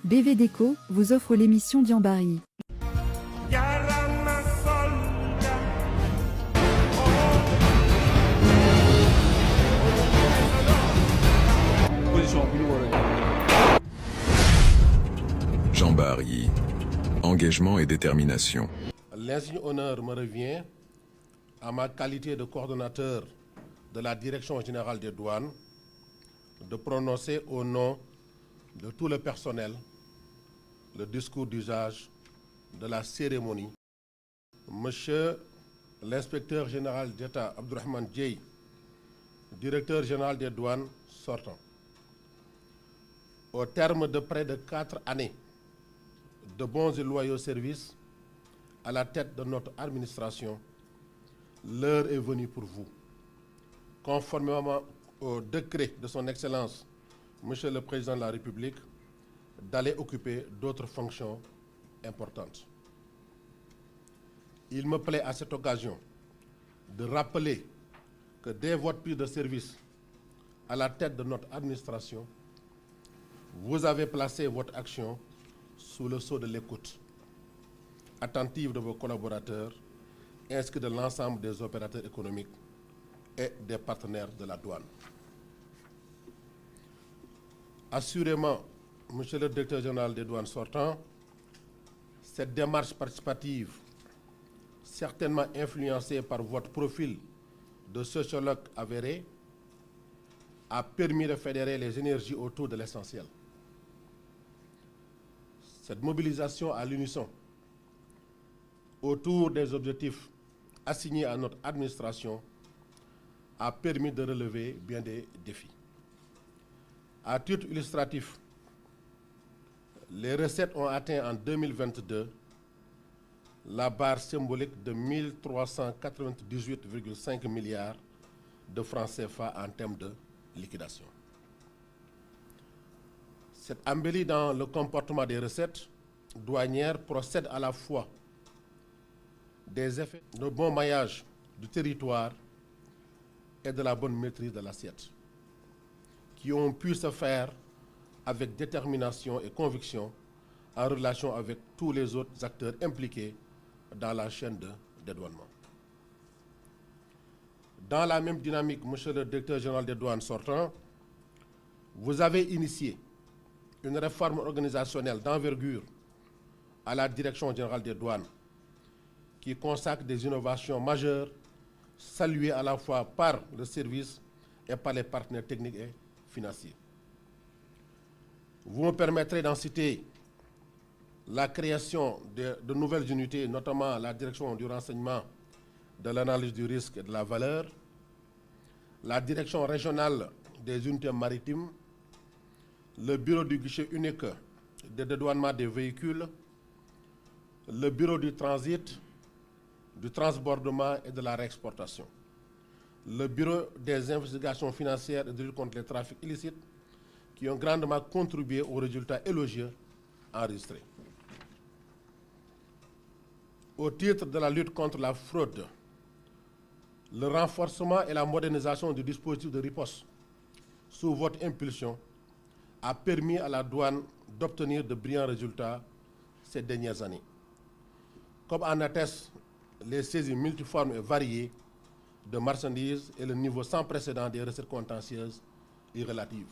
BV Déco vous offre l'émission Diambari. Diambari, engagement et détermination. L'insigne honneur me revient, à ma qualité de coordonnateur de la Direction générale des douanes, de prononcer au nom de tout le personnel le discours d'usage de la cérémonie. Monsieur l'inspecteur général d'État Abdourahmane Dieye, directeur général des douanes sortant, au terme de près de 4 années de bons et loyaux services à la tête de notre administration, l'heure est venue pour vous, conformément au décret de son Excellence, Monsieur le Président de la République, d'aller occuper d'autres fonctions importantes. Il me plaît à cette occasion de rappeler que dès votre prise de service à la tête de notre administration, vous avez placé votre action sous le sceau de l'écoute attentive de vos collaborateurs ainsi que de l'ensemble des opérateurs économiques et des partenaires de la douane. Assurément, Monsieur le directeur général des douanes sortant, cette démarche participative, certainement influencée par votre profil de sociologue avéré, a permis de fédérer les énergies autour de l'essentiel. Cette mobilisation à l'unisson autour des objectifs assignés à notre administration a permis de relever bien des défis. À titre illustratif, les recettes ont atteint en 2022 la barre symbolique de 1398,5 milliards de francs CFA en termes de liquidation. Cette embellie dans le comportement des recettes douanières procède à la fois des effets de bon maillage du territoire et de la bonne maîtrise de l'assiette, qui ont pu se faire avec détermination et conviction en relation avec tous les autres acteurs impliqués dans la chaîne de dédouanement. Dans la même dynamique, Monsieur le directeur général des douanes sortant, vous avez initié une réforme organisationnelle d'envergure à la Direction générale des douanes qui consacre des innovations majeures saluées à la fois par le service et par les partenaires techniques et financiers. Vous me permettrez d'en citer la création de nouvelles unités, notamment la direction du renseignement, de l'analyse du risque et de la valeur, la direction régionale des unités maritimes, le bureau du guichet unique de dédouanement des véhicules, le bureau du transit, du transbordement et de la réexportation, le bureau des investigations financières et de lutte contre les trafics illicites, qui ont grandement contribué aux résultats élogieux enregistrés. Au titre de la lutte contre la fraude, le renforcement et la modernisation du dispositif de riposte sous votre impulsion a permis à la douane d'obtenir de brillants résultats ces dernières années, comme en attestent les saisies multiformes et variées de marchandises et le niveau sans précédent des recettes contentieuses et relatives.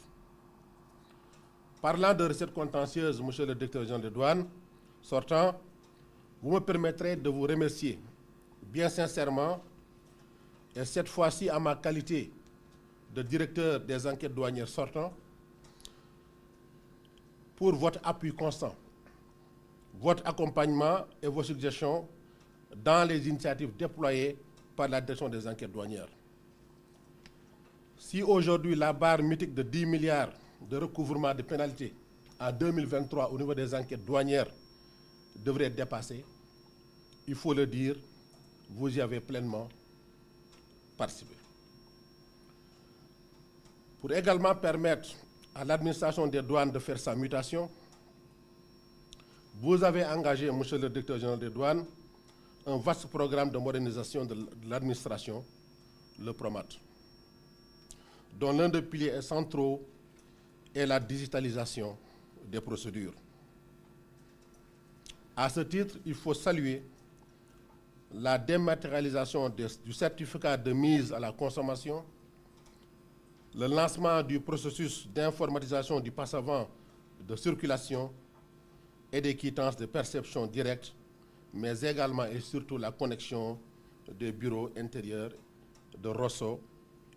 Parlant de recettes contentieuses, Monsieur le directeur général des douanes sortant, vous me permettrez de vous remercier bien sincèrement, et cette fois-ci à ma qualité de directeur des enquêtes douanières sortant, pour votre appui constant, votre accompagnement et vos suggestions dans les initiatives déployées par la direction des enquêtes douanières. Si aujourd'hui la barre mythique de 10 milliards de recouvrement de pénalités en 2023 au niveau des enquêtes douanières devrait être dépassée, il faut le dire, vous y avez pleinement participé. Pour également permettre à l'administration des douanes de faire sa mutation, vous avez engagé, Monsieur le directeur général des douanes, un vaste programme de modernisation de l'administration, le PROMAT, dont l'un des piliers centraux est la digitalisation des procédures. À ce titre, il faut saluer la dématérialisation du certificat de mise à la consommation, le lancement du processus d'informatisation du passe-avant de circulation et des quittances de perception directe, mais également et surtout la connexion des bureaux intérieurs de Rosso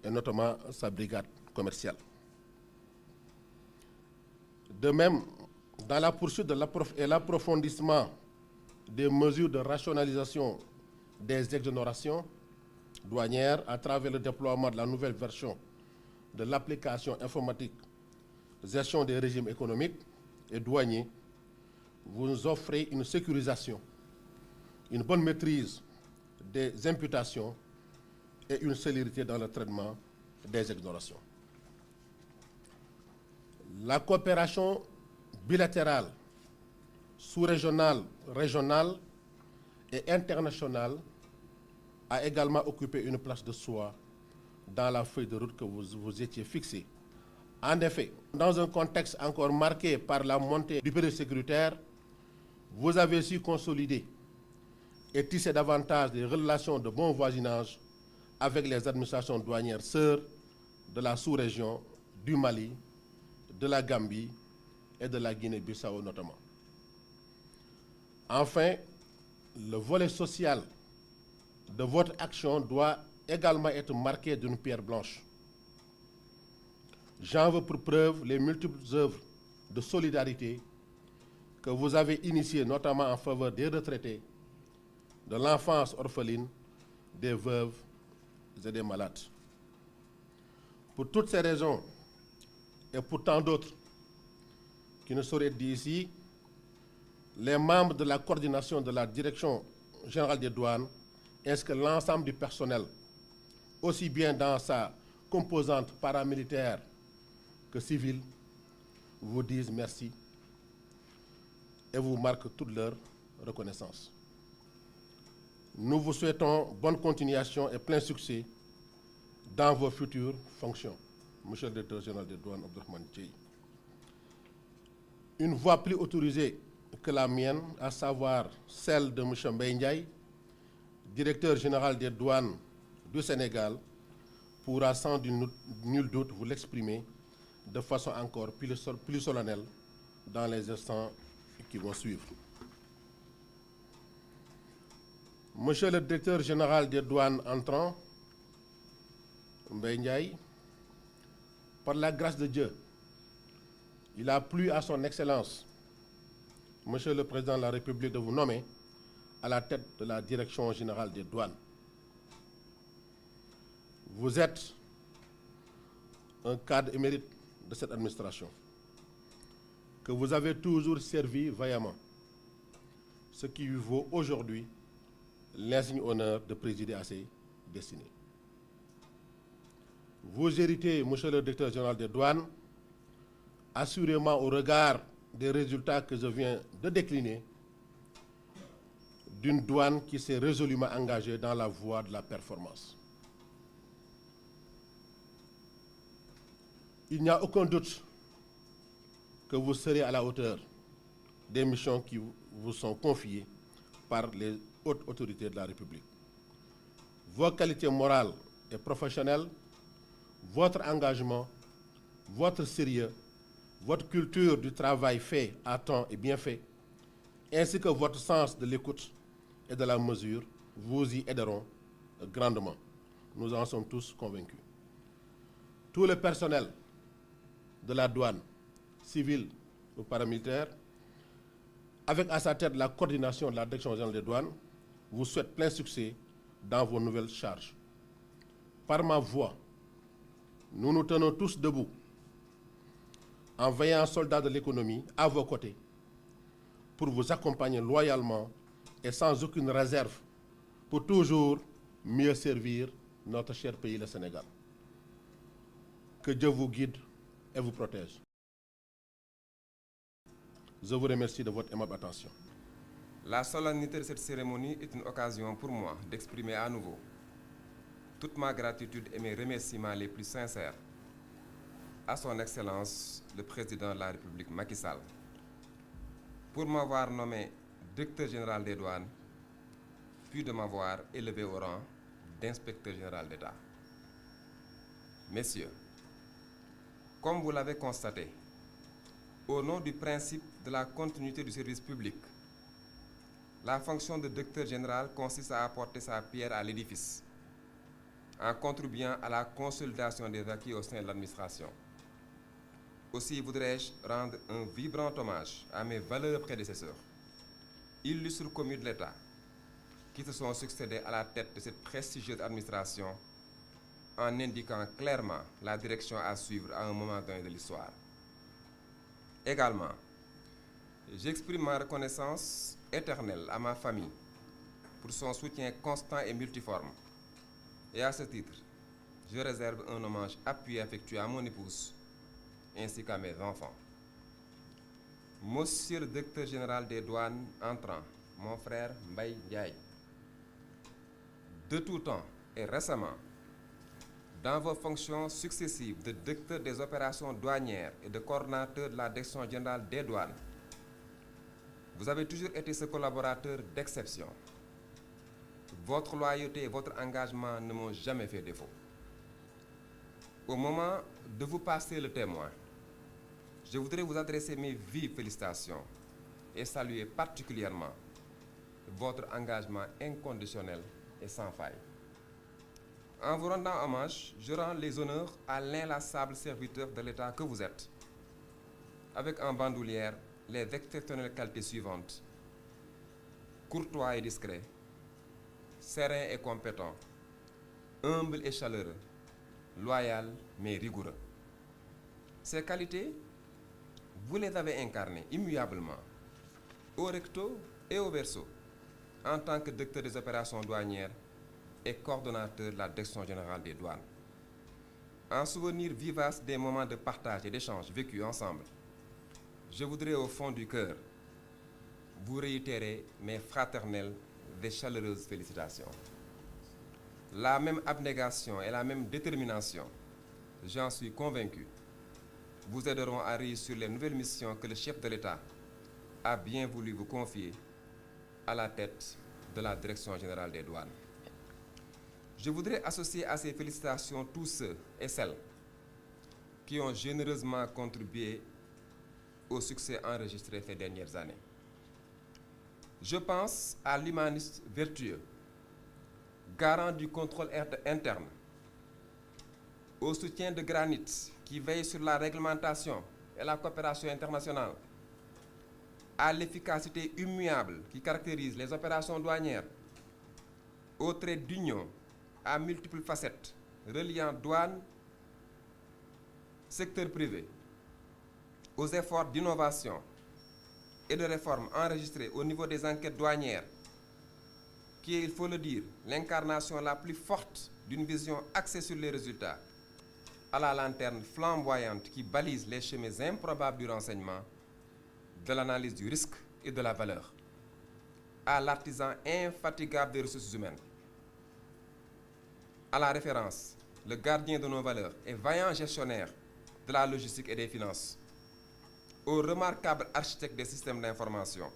et notamment sa brigade commerciale. De même, dans la poursuite et l'approfondissement des mesures de rationalisation des exonérations douanières à travers le déploiement de la nouvelle version de l'application informatique gestion des régimes économiques et douaniers, vous nous offrez une sécurisation, une bonne maîtrise des imputations et une célérité dans le traitement des exonérations. La coopération bilatérale, sous-régionale, régionale et internationale a également occupé une place de choix dans la feuille de route que vous étiez fixée. En effet, dans un contexte encore marqué par la montée du péril sécuritaire, vous avez su consolider et tisser davantage des relations de bon voisinage avec les administrations douanières sœurs de la sous-région, du Mali, de la Gambie et de la Guinée-Bissau notamment. Enfin, le volet social de votre action doit également être marqué d'une pierre blanche. J'en veux pour preuve les multiples œuvres de solidarité que vous avez initiées, notamment en faveur des retraités, de l'enfance orpheline, des veuves et des malades. Pour toutes ces raisons, et pour tant d'autres qui ne sauraient être dites ici, les membres de la coordination de la Direction générale des douanes, ainsi que l'ensemble du personnel, aussi bien dans sa composante paramilitaire que civile, vous disent merci et vous marquent toute leur reconnaissance. Nous vous souhaitons bonne continuation et plein succès dans vos futures fonctions. Monsieur le Directeur général des douanes, Abdourahmane Dieye. Une voix plus autorisée que la mienne, à savoir celle de M. Mbaye Ndiaye, Directeur général des douanes du Sénégal, pourra sans nul doute vous l'exprimer de façon encore plus solennelle dans les instants qui vont suivre. Monsieur le Directeur général des douanes entrant, Mbaye Ndiaye, par la grâce de Dieu, il a plu à son Excellence, Monsieur le Président de la République, de vous nommer à la tête de la Direction générale des douanes. Vous êtes un cadre émérite de cette administration, que vous avez toujours servi vaillamment, ce qui lui vaut aujourd'hui l'insigne honneur de présider à ses destinées. Vous héritez, Monsieur le Directeur général des douanes, assurément au regard des résultats que je viens de décliner, d'une douane qui s'est résolument engagée dans la voie de la performance. Il n'y a aucun doute que vous serez à la hauteur des missions qui vous sont confiées par les hautes autorités de la République. Vos qualités morales et professionnelles, votre engagement, votre sérieux, votre culture du travail fait à temps et bien fait, ainsi que votre sens de l'écoute et de la mesure, vous y aideront grandement. Nous en sommes tous convaincus. Tout le personnel de la douane, civile ou paramilitaire, avec à sa tête la coordination de la Direction générale des douanes, vous souhaite plein succès dans vos nouvelles charges. Par ma voix, nous nous tenons tous debout, en veillant soldats de l'économie à vos côtés, pour vous accompagner loyalement et sans aucune réserve, pour toujours mieux servir notre cher pays, le Sénégal. Que Dieu vous guide et vous protège. Je vous remercie de votre aimable attention. La solennité de cette cérémonie est une occasion pour moi d'exprimer à nouveau toute ma gratitude et mes remerciements les plus sincères à son Excellence, le Président de la République Macky Sall, pour m'avoir nommé directeur général des douanes, puis de m'avoir élevé au rang d'inspecteur général d'État. Messieurs, comme vous l'avez constaté, au nom du principe de la continuité du service public, la fonction de directeur général consiste à apporter sa pierre à l'édifice, en contribuant à la consolidation des acquis au sein de l'administration. Aussi voudrais-je rendre un vibrant hommage à mes valeureux prédécesseurs, illustres commis de l'État, qui se sont succédés à la tête de cette prestigieuse administration en indiquant clairement la direction à suivre à un moment donné de l'histoire. Également, j'exprime ma reconnaissance éternelle à ma famille pour son soutien constant et multiforme. Et à ce titre, je réserve un hommage appuyé et affectueux à mon épouse ainsi qu'à mes enfants. Monsieur le directeur général des douanes entrant, mon frère Mbaye Ndiaye, de tout temps et récemment, dans vos fonctions successives de directeur des opérations douanières et de coordonnateur de la direction générale des douanes, vous avez toujours été ce collaborateur d'exception. Votre loyauté et votre engagement ne m'ont jamais fait défaut. Au moment de vous passer le témoin, je voudrais vous adresser mes vives félicitations et saluer particulièrement votre engagement inconditionnel et sans faille. En vous rendant hommage, je rends les honneurs à l'inlassable serviteur de l'État que vous êtes, avec en bandoulière les exceptionnelles qualités suivantes: courtois et discret, serein et compétent, humble et chaleureux, loyal mais rigoureux. Ces qualités, vous les avez incarnées immuablement, au recto et au verso, en tant que directeur des opérations douanières et coordonnateur de la direction générale des douanes. En souvenir vivace des moments de partage et d'échange vécus ensemble, je voudrais au fond du cœur vous réitérer mes fraternelles et chaleureuses félicitations. La même abnégation et la même détermination, j'en suis convaincu, vous aideront à réussir les nouvelles missions que le chef de l'État a bien voulu vous confier à la tête de la Direction générale des douanes. Je voudrais associer à ces félicitations tous ceux et celles qui ont généreusement contribué au succès enregistré ces dernières années. Je pense à l'humaniste vertueux, garant du contrôle interne, au soutien de granit qui veille sur la réglementation et la coopération internationale, à l'efficacité immuable qui caractérise les opérations douanières, au trait d'union à multiples facettes reliant douane, secteur privé, aux efforts d'innovation et de réforme enregistrés au niveau des enquêtes douanières, qui est, il faut le dire, l'incarnation la plus forte d'une vision axée sur les résultats, à la lanterne flamboyante qui balise les chemins improbables du renseignement, de l'analyse du risque et de la valeur, à l'artisan infatigable des ressources humaines, à la référence, le gardien de nos valeurs et vaillant gestionnaire de la logistique et des finances, au remarquable architecte des systèmes d'information,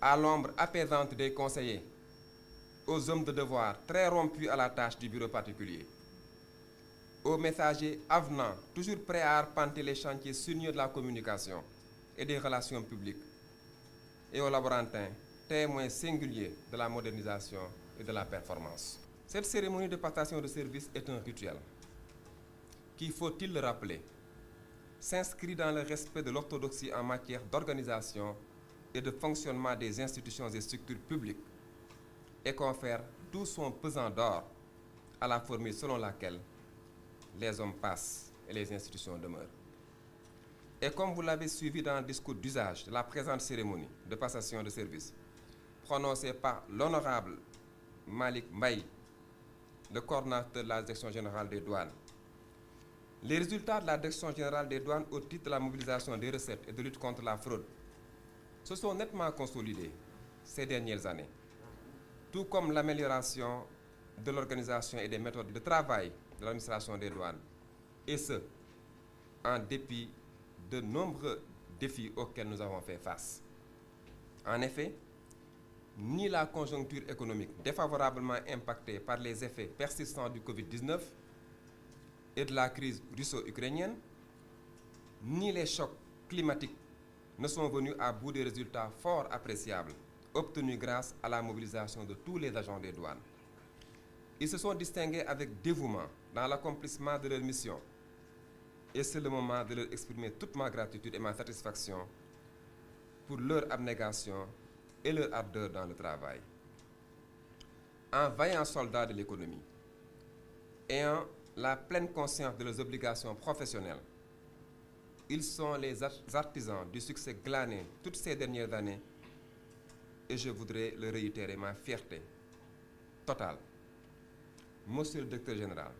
à l'ombre apaisante des conseillers, aux hommes de devoir très rompus à la tâche du bureau particulier, aux messagers avenants, toujours prêts à arpenter les chantiers sinueux de la communication et des relations publiques, et aux laborantins, témoins singuliers de la modernisation et de la performance. Cette cérémonie de passation de service est un rituel qui, faut-il le rappeler, s'inscrit dans le respect de l'orthodoxie en matière d'organisation et de fonctionnement des institutions et structures publiques et confère tout son pesant d'or à la formule selon laquelle les hommes passent et les institutions demeurent. Et comme vous l'avez suivi dans le discours d'usage de la présente cérémonie de passation de service, prononcé par l'honorable Malick Mbaye, le coordonnateur de la Direction générale des douanes, les résultats de la Direction générale des douanes au titre de la mobilisation des recettes et de lutte contre la fraude se sont nettement consolidés ces dernières années, tout comme l'amélioration de l'organisation et des méthodes de travail de l'administration des douanes, et ce, en dépit de nombreux défis auxquels nous avons fait face. En effet, ni la conjoncture économique défavorablement impactée par les effets persistants du Covid-19 et de la crise russo-ukrainienne, ni les chocs climatiques ne sont venus à bout des résultats fort appréciables obtenus grâce à la mobilisation de tous les agents des douanes. Ils se sont distingués avec dévouement dans l'accomplissement de leur mission et c'est le moment de leur exprimer toute ma gratitude et ma satisfaction pour leur abnégation et leur ardeur dans le travail. En vaillants soldats de l'économie, ayant la pleine conscience de leurs obligations professionnelles, ils sont les artisans du succès glané toutes ces dernières années et je voudrais leur réitérer ma fierté totale. Monsieur le Directeur général,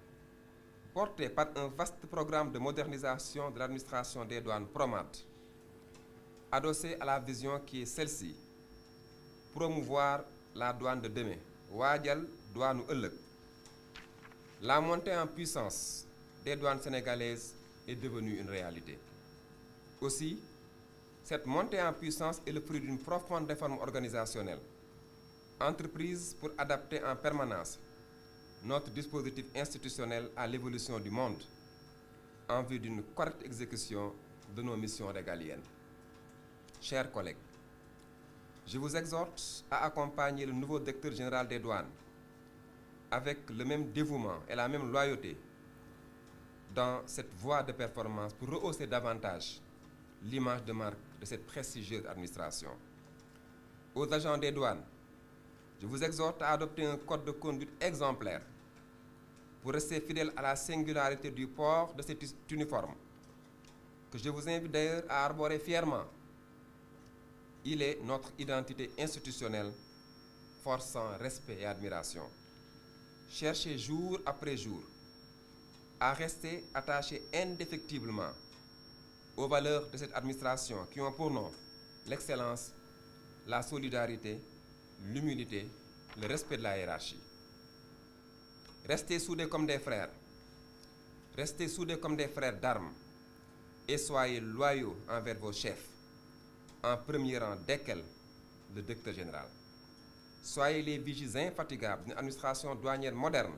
porté par un vaste programme de modernisation de l'administration des douanes PROMAD, adossé à la vision qui est celle-ci, promouvoir la douane de demain, waajal douane ëllëg. La montée en puissance des douanes sénégalaises est devenue une réalité. Aussi, cette montée en puissance est le fruit d'une profonde réforme organisationnelle, entreprise pour adapter en permanence notre dispositif institutionnel à l'évolution du monde en vue d'une correcte exécution de nos missions régaliennes. Chers collègues, je vous exhorte à accompagner le nouveau directeur général des douanes avec le même dévouement et la même loyauté dans cette voie de performance pour rehausser davantage l'image de marque de cette prestigieuse administration. Aux agents des douanes, je vous exhorte à adopter un code de conduite exemplaire pour rester fidèle à la singularité du port de cet uniforme, que je vous invite d'ailleurs à arborer fièrement. Il est notre identité institutionnelle, forçant respect et admiration. Cherchez jour après jour à rester attachés indéfectiblement aux valeurs de cette administration qui ont pour nom l'excellence, la solidarité, l'humilité, le respect de la hiérarchie. Restez soudés comme des frères. Restez soudés comme des frères d'armes et soyez loyaux envers vos chefs, en premier rang desquels le directeur général. Soyez les vigiles infatigables d'une administration douanière moderne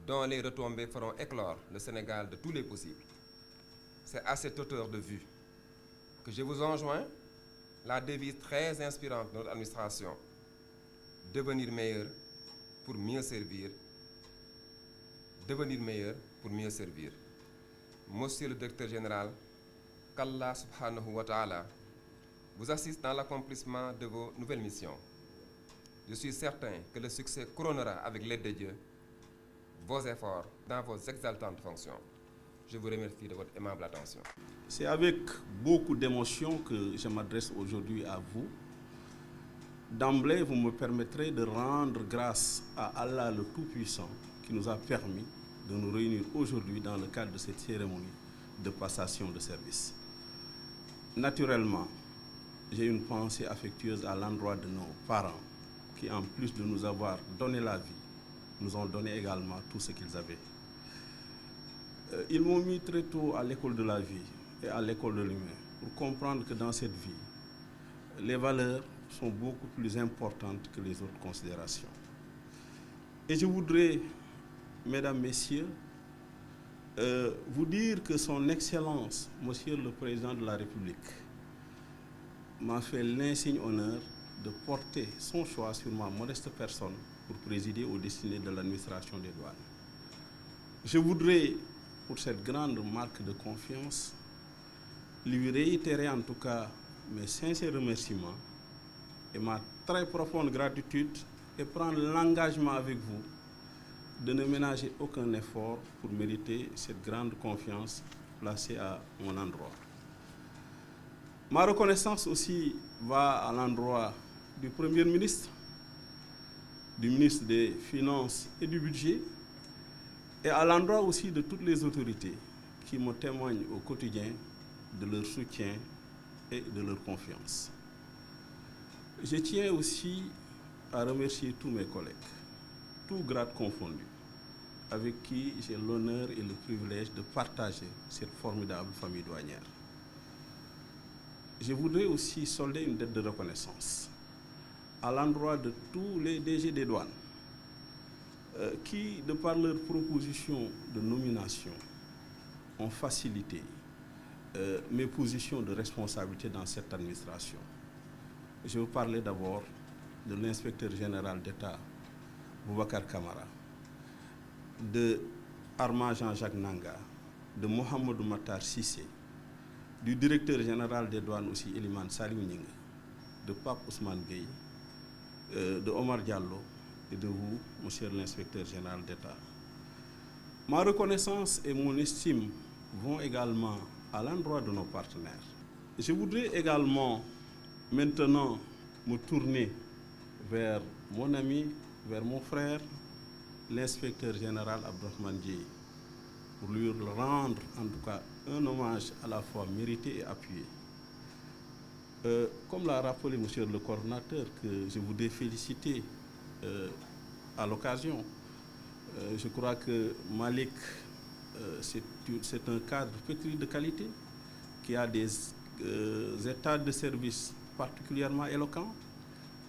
dont les retombées feront éclore le Sénégal de tous les possibles. C'est à cette hauteur de vue que je vous enjoins la devise très inspirante de notre administration: devenir meilleur pour mieux servir. Devenir meilleur pour mieux servir. Monsieur le directeur général, qu'Allah subhanahu wa ta'ala vous assiste dans l'accomplissement de vos nouvelles missions. Je suis certain que le succès couronnera avec l'aide de Dieu vos efforts dans vos exaltantes fonctions. Je vous remercie de votre aimable attention. C'est avec beaucoup d'émotion que je m'adresse aujourd'hui à vous. D'emblée, vous me permettrez de rendre grâce à Allah le Tout-Puissant qui nous a permis de nous réunir aujourd'hui dans le cadre de cette cérémonie de passation de service. Naturellement, j'ai une pensée affectueuse à l'endroit de nos parents qui, en plus de nous avoir donné la vie, nous ont donné également tout ce qu'ils avaient. Ils m'ont mis très tôt à l'école de la vie et à l'école de l'humain pour comprendre que dans cette vie, les valeurs sont beaucoup plus importantes que les autres considérations. Et je voudrais, Mesdames, Messieurs, vous dire que Son Excellence, Monsieur le Président de la République, m'a fait l'insigne honneur de porter son choix sur ma modeste personne pour présider aux destinées de l'administration des douanes. Je voudrais, pour cette grande marque de confiance, lui réitérer en tout cas mes sincères remerciements et ma très profonde gratitude et prendre l'engagement avec vous de ne ménager aucun effort pour mériter cette grande confiance placée à mon endroit. Ma reconnaissance aussi va à l'endroit du Premier ministre, du ministre des Finances et du Budget, et à l'endroit aussi de toutes les autorités qui me témoignent au quotidien de leur soutien et de leur confiance. Je tiens aussi à remercier tous mes collègues, tous grades confondus, avec qui j'ai l'honneur et le privilège de partager cette formidable famille douanière. je voudrais aussi solder une dette de reconnaissance à l'endroit de tous les DG des douanes qui, de par leur proposition de nomination, ont facilité mes positions de responsabilité dans cette administration. Je veux parler d'abord de l'inspecteur général d'État, Boubacar Camara, de Armand Jean-Jacques Nanga, de Mohamedou Matar Sissé, du directeur général des douanes aussi, Eliman Salim Ning, de Pape Ousmane Gueye, de Omar Diallo et de vous, monsieur l'inspecteur général d'État. Ma reconnaissance et mon estime vont également à l'endroit de nos partenaires. Je voudrais également maintenant me tourner vers mon ami, vers mon frère, l'inspecteur général Abdourahmane Dieye, pour lui rendre en tout cas un hommage à la fois mérité et appuyé. Comme l'a rappelé monsieur le coordonnateur, que je voudrais féliciter à l'occasion, je crois que Malik, c'est un cadre pétri de qualité, qui a des états de service particulièrement éloquents,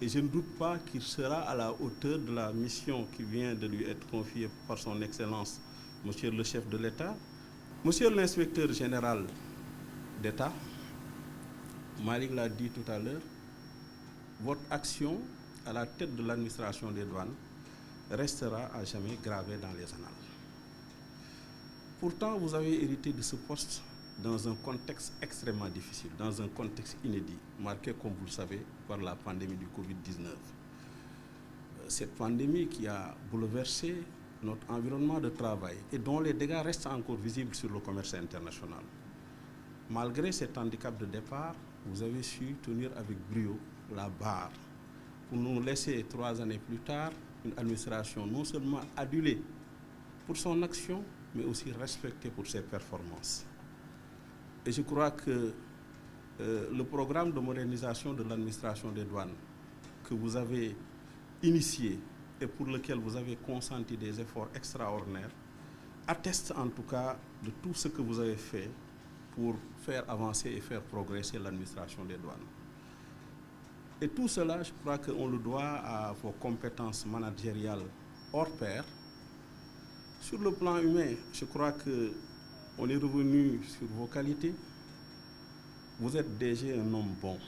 et je ne doute pas qu'il sera à la hauteur de la mission qui vient de lui être confiée par son Excellence, monsieur le chef de l'État. Monsieur l'inspecteur général d'État, Malik l'a dit tout à l'heure, votre action à la tête de l'administration des douanes restera à jamais gravée dans les annales. Pourtant, vous avez hérité de ce poste dans un contexte extrêmement difficile, dans un contexte inédit, marqué, comme vous le savez, par la pandémie du Covid-19. Cette pandémie qui a bouleversé notre environnement de travail et dont les dégâts restent encore visibles sur le commerce international. Malgré cet handicap de départ, vous avez su tenir avec brio la barre pour nous laisser 3 années plus tard une administration non seulement adulée pour son action, mais aussi respectée pour ses performances. Et je crois que le programme de modernisation de l'administration des douanes que vous avez initié et pour lequel vous avez consenti des efforts extraordinaires atteste en tout cas de tout ce que vous avez fait pour faire avancer et faire progresser l'administration des douanes. Et tout cela, je crois qu'on le doit à vos compétences managériales hors pair. Sur le plan humain, je crois qu'on est revenu sur vos qualités. Vous êtes déjà un homme bon,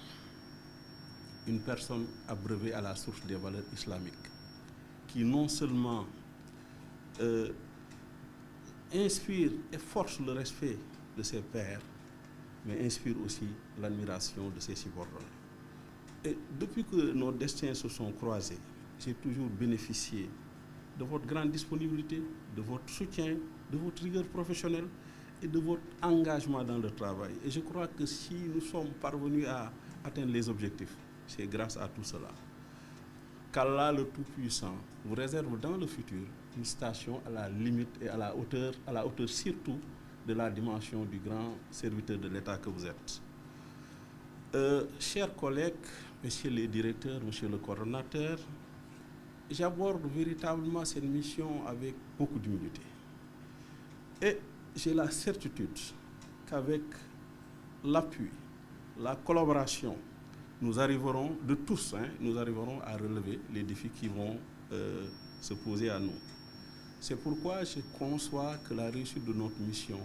une personne abreuvée à la source des valeurs islamiques, qui non seulement inspire et force le respect de ses pairs, mais inspire aussi l'admiration de ses subordonnés. Et depuis que nos destins se sont croisés, j'ai toujours bénéficié de votre grande disponibilité, de votre soutien, de votre rigueur professionnelle et de votre engagement dans le travail. Et je crois que si nous sommes parvenus à atteindre les objectifs, c'est grâce à tout cela. Qu'Allah le Tout-Puissant vous réserve dans le futur une station à la limite et à la hauteur surtout de la dimension du grand serviteur de l'État que vous êtes. Chers collègues, messieurs les directeurs, monsieur le coordonnateur, j'aborde véritablement cette mission avec beaucoup d'humilité. Et j'ai la certitude qu'avec l'appui, la collaboration, nous arriverons à relever les défis qui vont se poser à nous. C'est pourquoi je conçois que la réussite de notre mission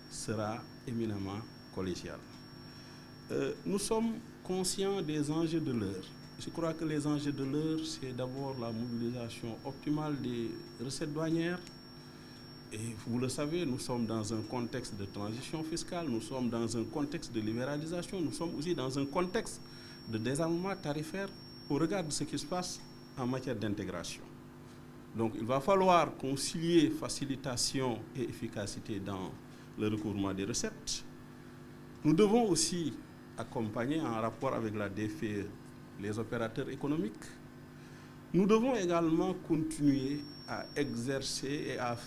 sera éminemment collégiale. Nous sommes conscients des enjeux de l'heure. Je crois que les enjeux de l'heure, c'est d'abord la mobilisation optimale des recettes douanières. Et vous le savez, nous sommes dans un contexte de transition fiscale, nous sommes dans un contexte de libéralisation, nous sommes aussi dans un contexte de désarmement tarifaire au regard de ce qui se passe en matière d'intégration. Donc il va falloir concilier facilitation et efficacité dans le recouvrement des recettes. Nous devons aussi accompagner en rapport avec la DFE les opérateurs économiques. Nous devons également continuer à exercer et à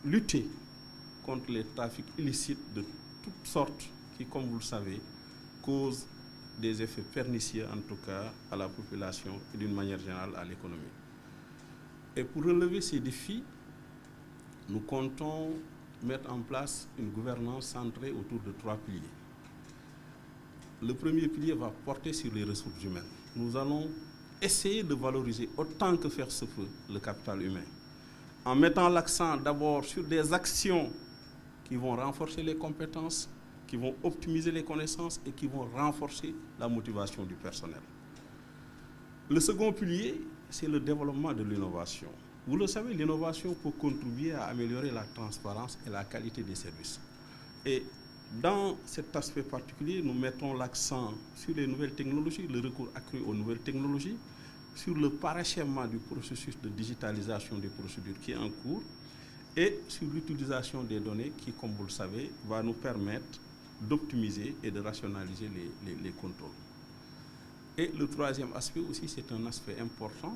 lutter contre les trafics illicites de toutes sortes qui, comme vous le savez, causent des effets pernicieux, en tout cas, à la population et d'une manière générale à l'économie. Et pour relever ces défis, nous comptons mettre en place une gouvernance centrée autour de 3 piliers. Le premier pilier va porter sur les ressources humaines. Nous allons essayer de valoriser autant que faire se peut le capital humain, en mettant l'accent d'abord sur des actions qui vont renforcer les compétences, qui vont optimiser les connaissances et qui vont renforcer la motivation du personnel. Le second pilier, c'est le développement de l'innovation. Vous le savez, l'innovation peut contribuer à améliorer la transparence et la qualité des services. Et dans cet aspect particulier, nous mettons l'accent sur les nouvelles technologies, le recours accru aux nouvelles technologies, sur le parachèvement du processus de digitalisation des procédures qui est en cours et sur l'utilisation des données qui, comme vous le savez, va nous permettre d'optimiser et de rationaliser les contrôles. Et le troisième aspect aussi, c'est un aspect important,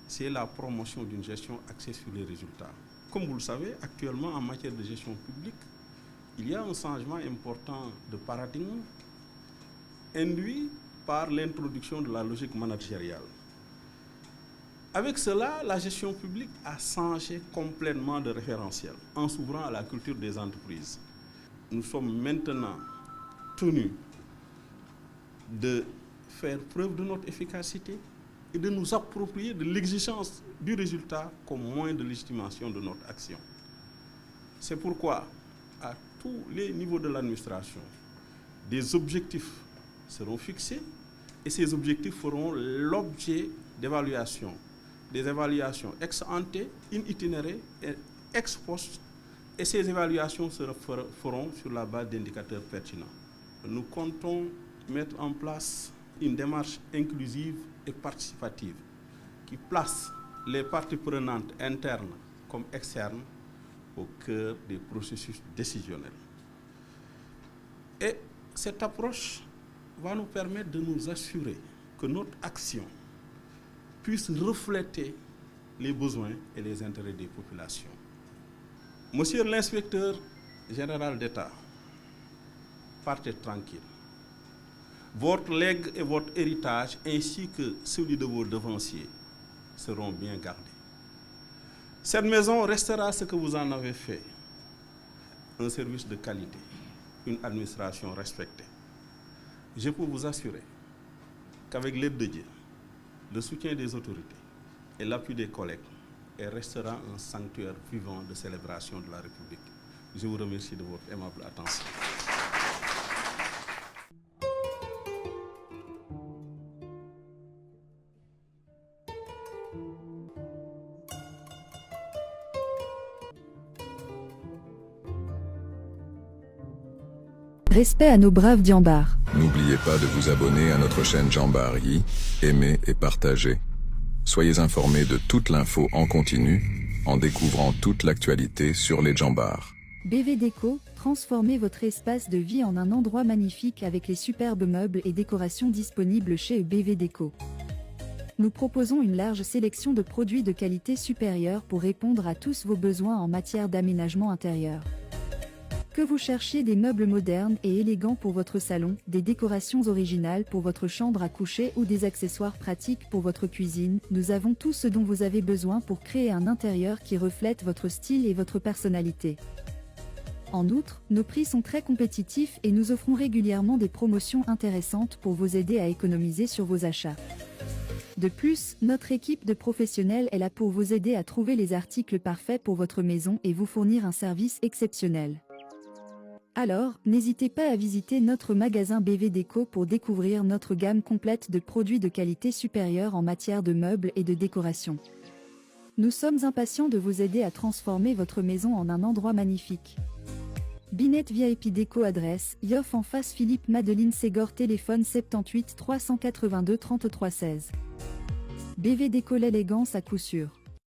c'est la promotion d'une gestion axée sur les résultats. Comme vous le savez, actuellement, en matière de gestion publique, il y a un changement important de paradigme induit par l'introduction de la logique managériale. Avec cela, la gestion publique a changé complètement de référentiel en s'ouvrant à la culture des entreprises. Nous sommes maintenant tenus de faire preuve de notre efficacité et de nous approprier de l'exigence du résultat comme moyen de légitimation de notre action. C'est pourquoi, à tous les niveaux de l'administration, des objectifs seront fixés et ces objectifs feront l'objet d'évaluations, des évaluations ex ante, in itinere et ex post, et ces évaluations se feront sur la base d'indicateurs pertinents. Nous comptons mettre en place une démarche inclusive et participative qui place les parties prenantes internes comme externes au cœur des processus décisionnels. Et cette approche va nous permettre de nous assurer que notre action puisse refléter les besoins et les intérêts des populations. Monsieur l'inspecteur général d'État, partez tranquille. Votre legs et votre héritage, ainsi que celui de vos devanciers, seront bien gardés. Cette maison restera ce que vous en avez fait, un service de qualité, une administration respectée. Je peux vous assurer qu'avec l'aide de Dieu, le soutien des autorités et l'appui des collègues, elle restera un sanctuaire vivant de célébration de la République. Je vous remercie de votre aimable attention. Respect à nos braves diambars. N'oubliez pas de vous abonner à notre chaîne Djambari, aimer et partager. Soyez informés de toute l'info en continu, en découvrant toute l'actualité sur les Djambars. BV Déco, transformez votre espace de vie en un endroit magnifique avec les superbes meubles et décorations disponibles chez BV Déco. Nous proposons une large sélection de produits de qualité supérieure pour répondre à tous vos besoins en matière d'aménagement intérieur. Que vous cherchiez des meubles modernes et élégants pour votre salon, des décorations originales pour votre chambre à coucher ou des accessoires pratiques pour votre cuisine, nous avons tout ce dont vous avez besoin pour créer un intérieur qui reflète votre style et votre personnalité. En outre, nos prix sont très compétitifs et nous offrons régulièrement des promotions intéressantes pour vous aider à économiser sur vos achats. De plus, notre équipe de professionnels est là pour vous aider à trouver les articles parfaits pour votre maison et vous fournir un service exceptionnel. Alors, n'hésitez pas à visiter notre magasin BV Déco pour découvrir notre gamme complète de produits de qualité supérieure en matière de meubles et de décoration. Nous sommes impatients de vous aider à transformer votre maison en un endroit magnifique. Binette VIP Déco adresse, Yoff en face Philippe Madeleine Ségor téléphone 78 382 33 16. BV Déco l'élégance à coup sûr.